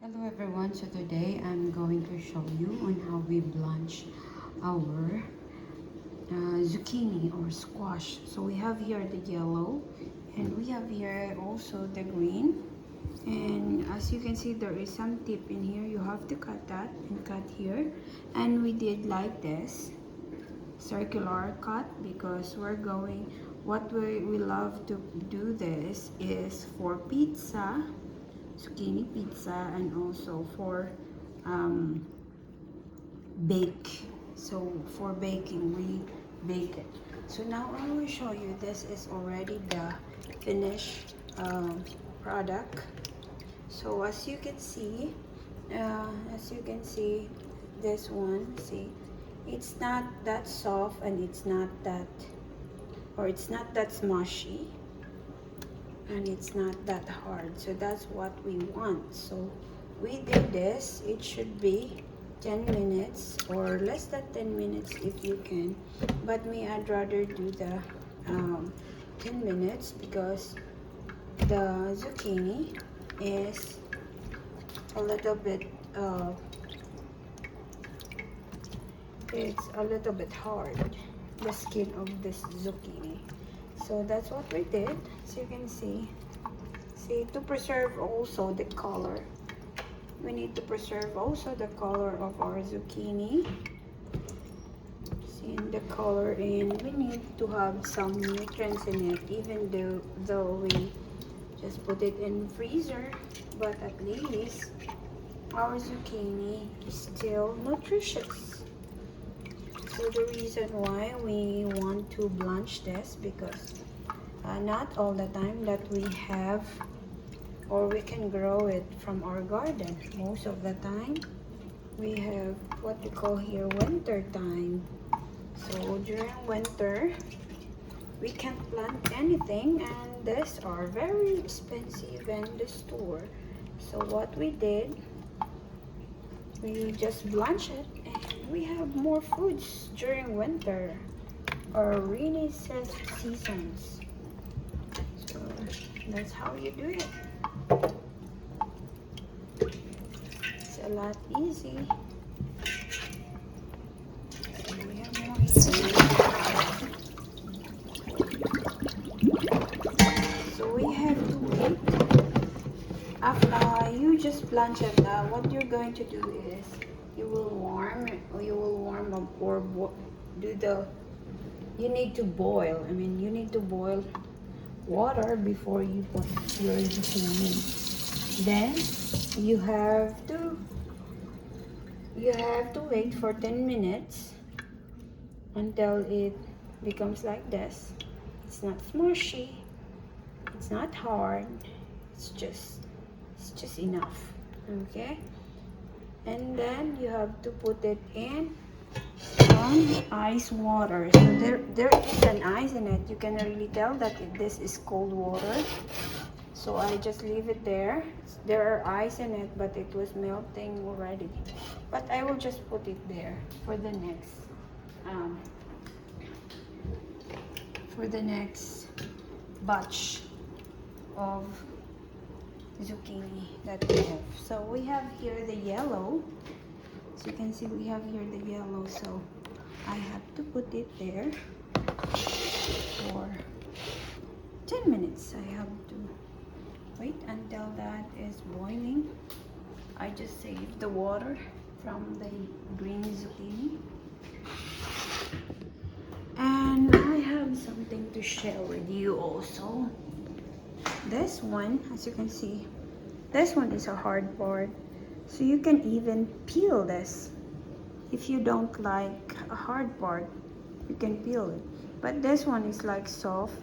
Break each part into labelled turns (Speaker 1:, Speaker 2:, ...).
Speaker 1: Hello everyone, so today I'm going to show you on how we blanch our zucchini or squash. So we have here the yellow and we have here also the green, and as you can see there is some tip in here. You have to cut that and cut here, and we did like this circular cut because what we love to do this is for pizza, zucchini pizza, and also for um, bake. So for baking, we bake it. So now I will show you, this is already the finished product. So as you can see, this one, see, it's not that soft and it's not that smushy, and it's not that hard. So that's what we want. So we did this. It should be 10 minutes or less than 10 minutes if you can, but me, I'd rather do the 10 minutes because the zucchini is a little bit it's a little bit hard, the skin of this zucchini. So that's what we did. So you can see to preserve also the color, we need to preserve also the color of our zucchini. See the color, and we need to have some nutrients in it, even though we just put it in freezer, but at least our zucchini is still nutritious. So the reason why we want to blanch this, because not all the time that we have or we can grow it from our garden. Most of the time we have what we call here winter time. So during winter we can't plant anything, and these are very expensive in the store. So what we did, we just blanch it, and we have more foods during winter or rainy seasons. So that's how you do it. It's a lot easy. So we have more here. So we have to wait. After you just blanch it, what you're going to do is you will warm up or you need to boil. You need to boil water before you put your zucchini. Then you have to wait for 10 minutes until it becomes like this. It's not smushy, it's not hard, it's just enough. Okay, and then you have to put it in ice water. So there is an ice in it. You can really tell that this is cold water. So I just leave it there. There are ice in it, but it was melting already. But I will just put it there for the next batch of zucchini that we have. So we have here the yellow. So you can see we have here the yellow. So I have to put it there for 10 minutes. I have to wait until that is boiling. I just saved the water from the green zucchini. And I have something to share with you also. This one, as you can see, this one is a hard part. So you can even peel this. If you don't like a hard part, you can peel it. But this one is like soft,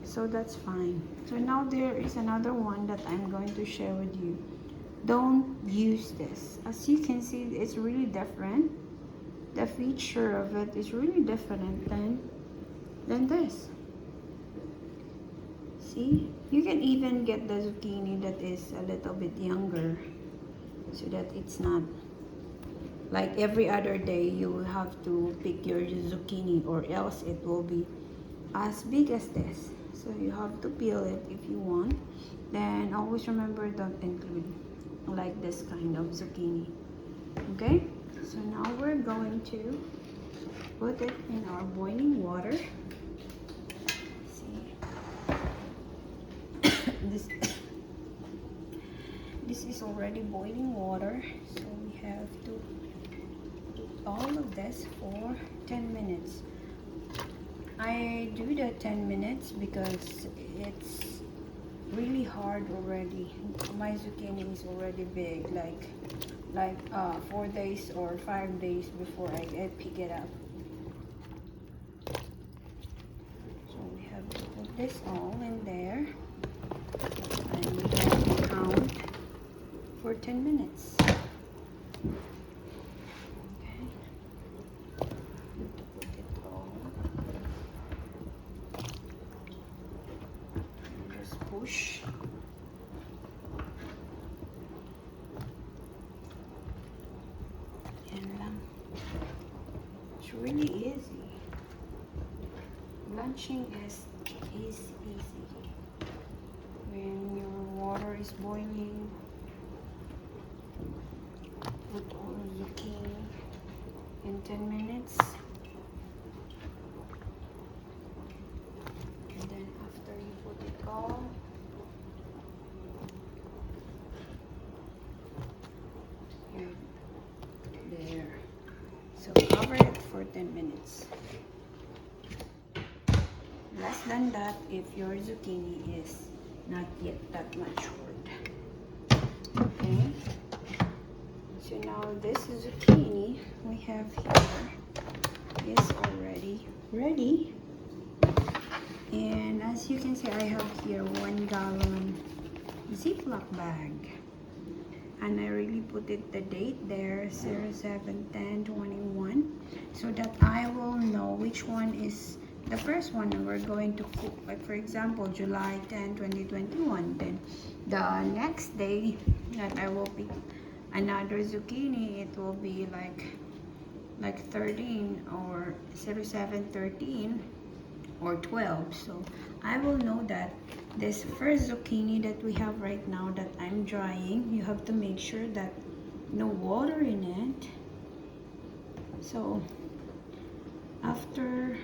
Speaker 1: so that's fine. So now there is another one that I'm going to share with you. Don't use this. As you can see, it's really different. The feature of it is really different than this. See, you can even get the zucchini that is a little bit younger, so that it's not like every other day you will have to pick your zucchini, or else it will be as big as this. So you have to peel it if you want. Then always remember, don't include like this kind of zucchini. Okay, so now we're going to put it in our boiling water. See, this is already boiling water, so we have to do all of this for 10 minutes. I do the 10 minutes because it's really hard already. My zucchini is already big, like 4 days or 5 days before I pick it up. So we have to put this all in there, and we have to count for 10 minutes. Okay, put it all. Just push. It's really easy. Blanching is easy. When your water is boiling, put all the zucchini in 10 minutes. And then after you put it all, there. So cover it for 10 minutes. Less than that if your zucchini is not yet that matured. Okay. So now this zucchini we have here is already ready. And as you can see, I have here 1 gallon Ziplock bag. And I really put it the date there, 07/10/21, so that I will know which one is the first one we're going to cook. Like for example, July 10, 2021. Then the next day that I will pick another zucchini, it will be like 13 or 07/13 or 12. So I will know that this first zucchini that we have right now that I'm drying, you have to make sure that no water in it. So after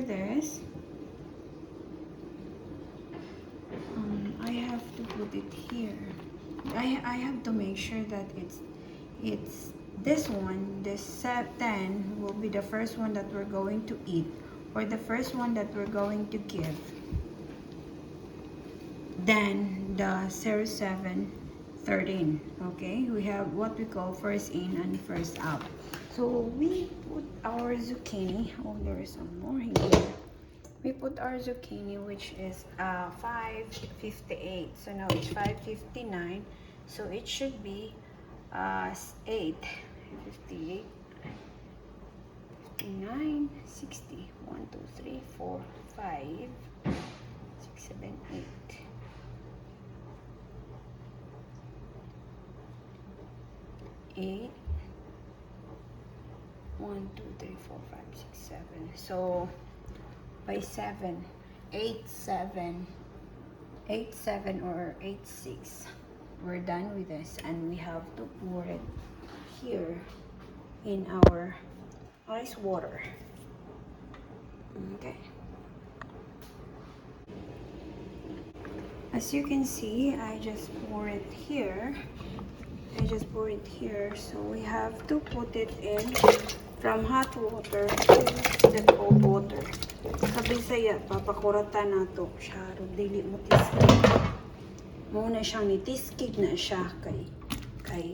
Speaker 1: this, I have to put it here. I have to make sure that it's this one, this 10 will be the first one that we're going to eat, or the first one that we're going to give. Then the 07/13. Okay, we have what we call first in and first out. So we put our zucchini. Oh, there is some more here. We put our zucchini, which is 5:58. So now it's 5:59. So it should be 8:58, 59, 60. 1, 2, 3, 4, 5, 6, 7, 8. 8, 1, 2, 3, 4, 5, 6, 7. So by 7, 8, 7, 8, 7 or 8, 6, we're done with this, and we have to pour it here in our ice water. Okay. As you can see, I just pour it here. So we have to put it in from hot water to the cold water. Sa Bisaya, papakuratan nato siya, dili mo tiskig. Muna siyang nitiskig na siya kay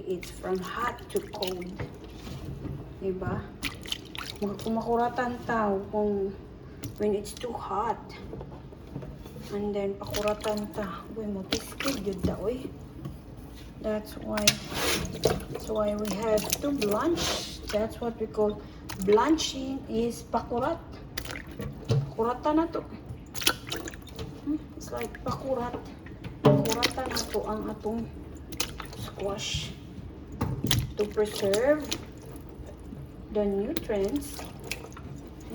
Speaker 1: it's from hot to cold. Diba? Kumakuratan tao kung when it's too hot. And then pakuratan ta, uy mo tiskig jud da oy. That's why we have to blanch. That's what we call blanching is pakurat. Pakuratan na to. It's like pakurat. Pakuratan na to ang atong squash to preserve the nutrients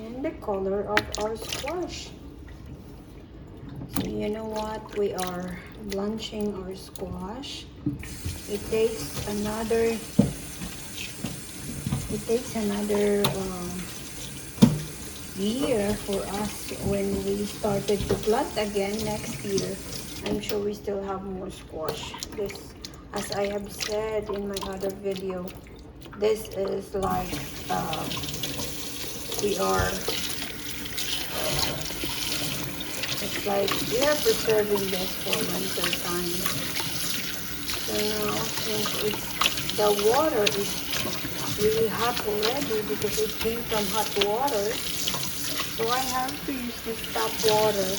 Speaker 1: and the color of our squash. So you know what? We are blanching our squash it takes another year for us when we started to plant again next year. I'm sure we still have more squash. This, as I have said in my other video, this is like it's like we are preserving this for winter time. So now, since the water is really hot already because it came from hot water, so I have to use this tap water.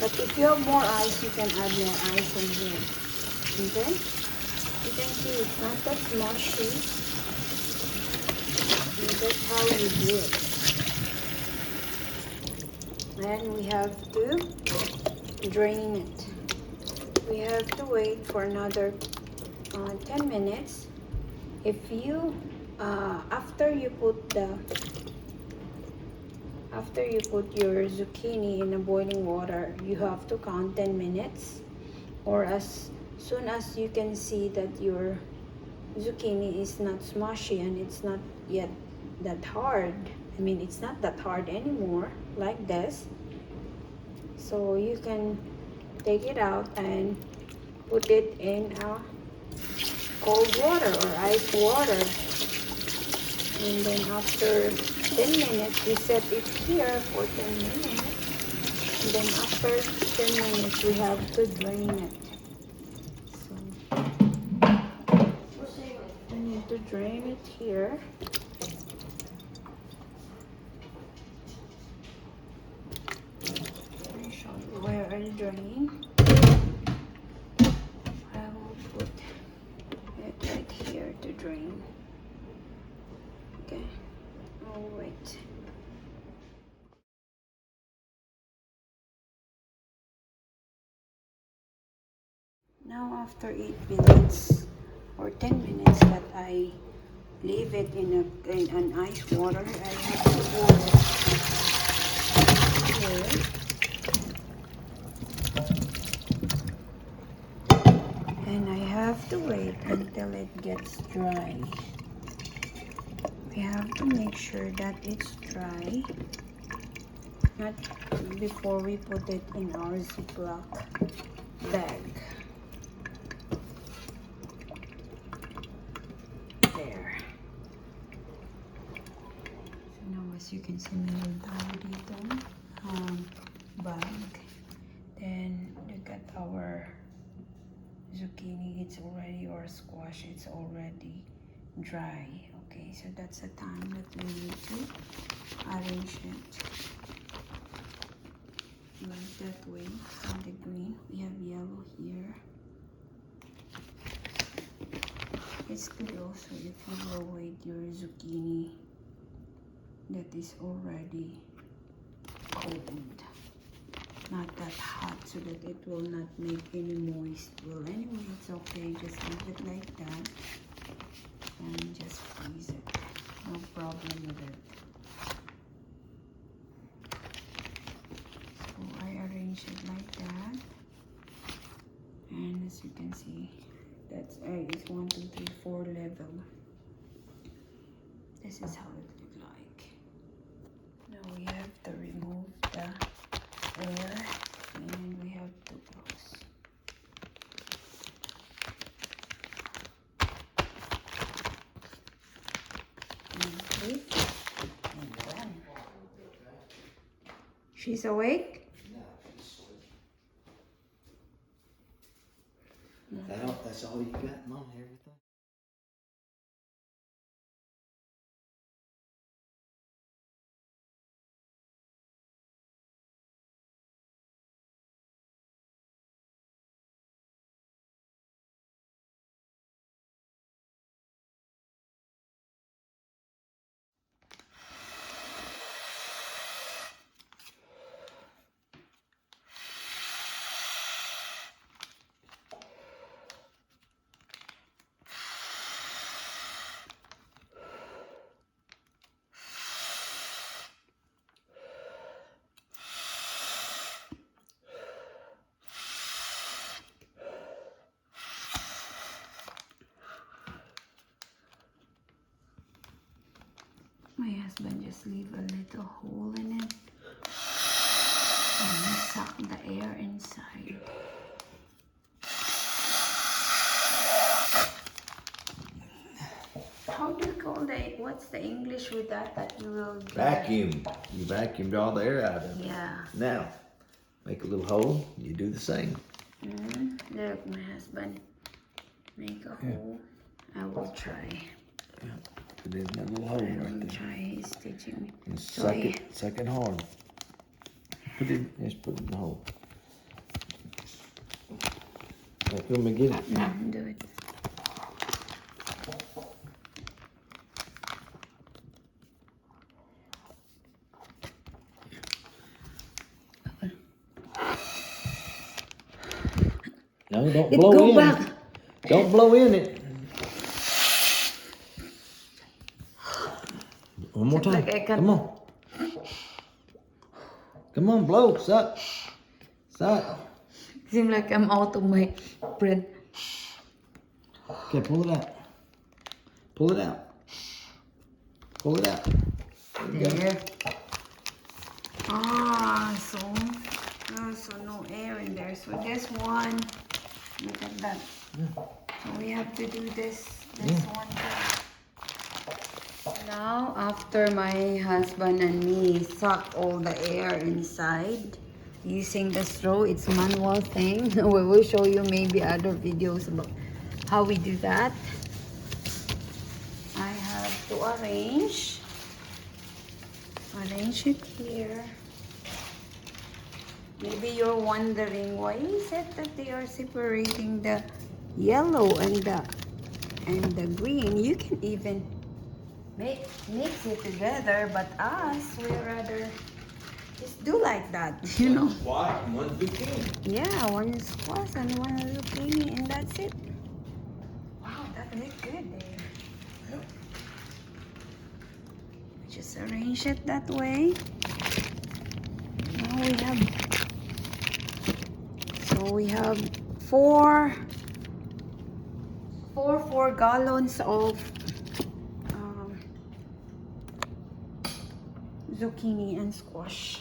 Speaker 1: But if you have more ice, you can add more ice in here. Okay? You can see it's not that mushy. And that's how you do it. And we have to drain it. We have to wait for another 10 minutes. If you after you put your zucchini in a boiling water, you have to count 10 minutes, or as soon as you can see that your zucchini is not smushy and it's not yet that hard. I mean, it's not that hard anymore, like this. So you can take it out and put it in a cold water or ice water. And then after 10 minutes, we set it here for 10 minutes. And then after 10 minutes, we have to drain it. So I need to drain it here. Let me show you where I drain. I will put it right here to drain. Okay. Oh, wait. Now after 8 minutes or 10 minutes that I leave it in an ice water, I have to pour it here. And I have to wait until it gets dry. We have to make sure that it's dry, not before we put it in our Ziplock bag. There. So now as you can see, meron tayo dito bag. Then look at our zucchini, it's already, or squash, it's already dry. Okay, so that's the time that we need to arrange it like that way. On the green, we have yellow here. It's good also if you will wait your zucchini that is already cold, not that hot, so that it will not make any moist. Well, anyway, it's okay, just leave it like that and just freeze it. No problem with it. So I arrange it like that, and as you can see, that's it's 1, 2, 3, 4 level. This is how it looks like. Now we have to remove the air, and we have to close. And click, and done. She's awake?
Speaker 2: No, she's asleep. That's all you got, Mom, everything?
Speaker 1: My husband just leave a little hole in it and he suck the air inside. How do you call what's the English with that you will do?
Speaker 2: Vacuum. You vacuumed all the air out of it.
Speaker 1: Yeah.
Speaker 2: Now, make a little hole. You do the same.
Speaker 1: Look, my husband make a hole. I will try.
Speaker 2: Yeah. Put it in that little hole
Speaker 1: I
Speaker 2: right
Speaker 1: will
Speaker 2: there.
Speaker 1: try. He's teaching me.
Speaker 2: And
Speaker 1: So
Speaker 2: suck it hard. Just put it in the hole. Right, let me get it.
Speaker 1: Do it.
Speaker 2: No, don't
Speaker 1: It
Speaker 2: blow
Speaker 1: go
Speaker 2: in.
Speaker 1: back.
Speaker 2: Don't blow in it. One more
Speaker 1: Seems
Speaker 2: time.
Speaker 1: like I can-
Speaker 2: Come on. Come on, blow. Suck. Suck.
Speaker 1: Seems like I'm out of my breath.
Speaker 2: Okay, pull it out. Pull it out. Pull it out. There you go.
Speaker 1: There. So no air in there. So this one, look at that. So we have to do this one too. Now, after my husband and me suck all the air inside using the straw, it's manual thing. We will show you maybe other videos about how we do that. I have to arrange it here. Maybe you're wondering why is it that they are separating the yellow and the green. You can even mix it together, but us, we rather just do like that, you know.
Speaker 2: White and one zucchini.
Speaker 1: Yeah, one squash and one zucchini, and that's it. Wow, that looks good there.
Speaker 2: Yep.
Speaker 1: Just arrange it that way. Now we have 4 gallons of zucchini and squash.